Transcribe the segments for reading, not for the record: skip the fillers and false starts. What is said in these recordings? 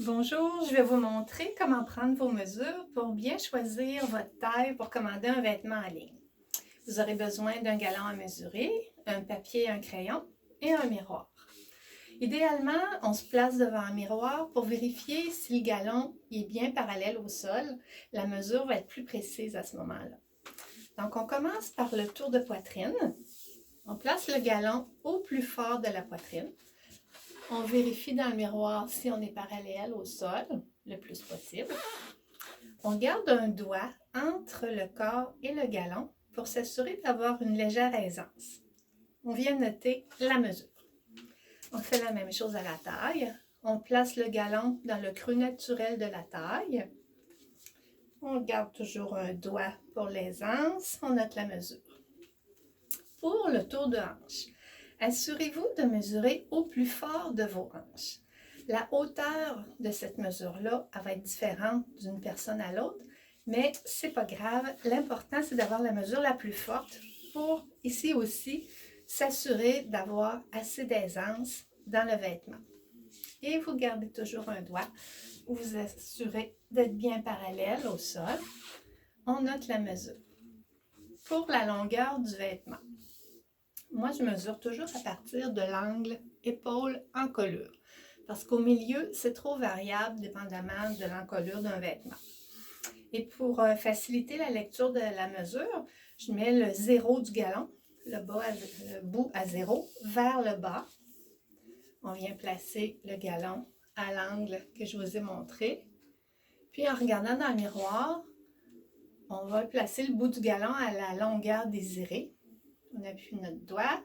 Bonjour, je vais vous montrer comment prendre vos mesures pour bien choisir votre taille pour commander un vêtement en ligne. Vous aurez besoin d'un galon à mesurer, un papier et un crayon et un miroir. Idéalement, on se place devant un miroir pour vérifier si le galon est bien parallèle au sol. La mesure va être plus précise à ce moment-là. Donc, on commence par le tour de poitrine. On place le galon au plus fort de la poitrine. On vérifie dans le miroir si on est parallèle au sol, le plus possible. On garde un doigt entre le corps et le galon pour s'assurer d'avoir une légère aisance. On vient noter la mesure. On fait la même chose à la taille. On place le galon dans le creux naturel de la taille. On garde toujours un doigt pour l'aisance. On note la mesure. Pour le tour de hanche, assurez-vous de mesurer au plus fort de vos hanches. La hauteur de cette mesure-là, elle va être différente d'une personne à l'autre, mais c'est pas grave. L'important, c'est d'avoir la mesure la plus forte pour, ici aussi, s'assurer d'avoir assez d'aisance dans le vêtement. Et vous gardez toujours un doigt où vous assurez d'être bien parallèle au sol. On note la mesure. Pour la longueur du vêtement, moi, je mesure toujours à partir de l'angle épaule-encolure. Parce qu'au milieu, c'est trop variable dépendamment de l'encolure d'un vêtement. Et pour faciliter la lecture de la mesure, je mets le zéro du galon, le bout à zéro, vers le bas. On vient placer le galon à l'angle que je vous ai montré. Puis en regardant dans le miroir, on va placer le bout du galon à la longueur désirée. On appuie notre doigt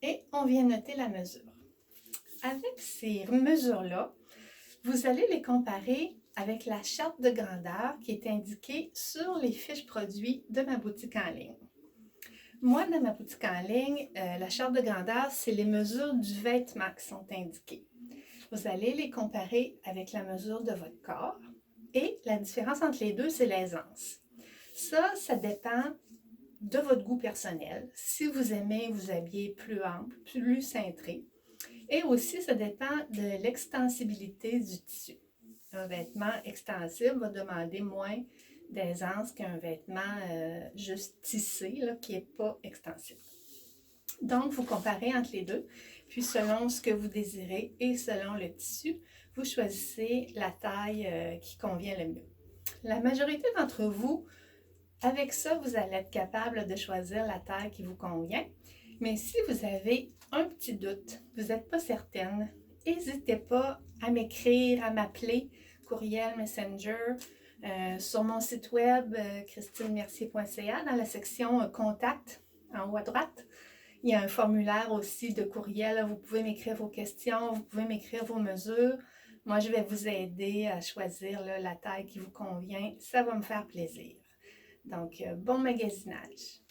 et on vient noter la mesure. Avec ces mesures-là, vous allez les comparer avec la charte de grandeur qui est indiquée sur les fiches produits de ma boutique en ligne. Moi, dans ma boutique en ligne, la charte de grandeur, c'est les mesures du vêtement qui sont indiquées. Vous allez les comparer avec la mesure de votre corps et la différence entre les deux, c'est l'aisance. Ça dépend de votre goût personnel. Si vous aimez vous habiller plus ample, plus cintré. Et aussi, ça dépend de l'extensibilité du tissu. Un vêtement extensible va demander moins d'aisance qu'un vêtement juste tissé, là, qui n'est pas extensible. Donc, vous comparez entre les deux, puis selon ce que vous désirez et selon le tissu, vous choisissez la taille qui convient le mieux. La majorité d'entre vous, avec ça, vous allez être capable de choisir la taille qui vous convient. Mais si vous avez un petit doute, vous n'êtes pas certaine, n'hésitez pas à m'écrire, à m'appeler, courriel, messenger, sur mon site web christinemercier.ca, dans la section Contact, en haut à droite. Il y a un formulaire aussi de courriel. Vous pouvez m'écrire vos questions, vous pouvez m'écrire vos mesures. Moi, je vais vous aider à choisir la taille qui vous convient. Ça va me faire plaisir. Donc, bon magasinage.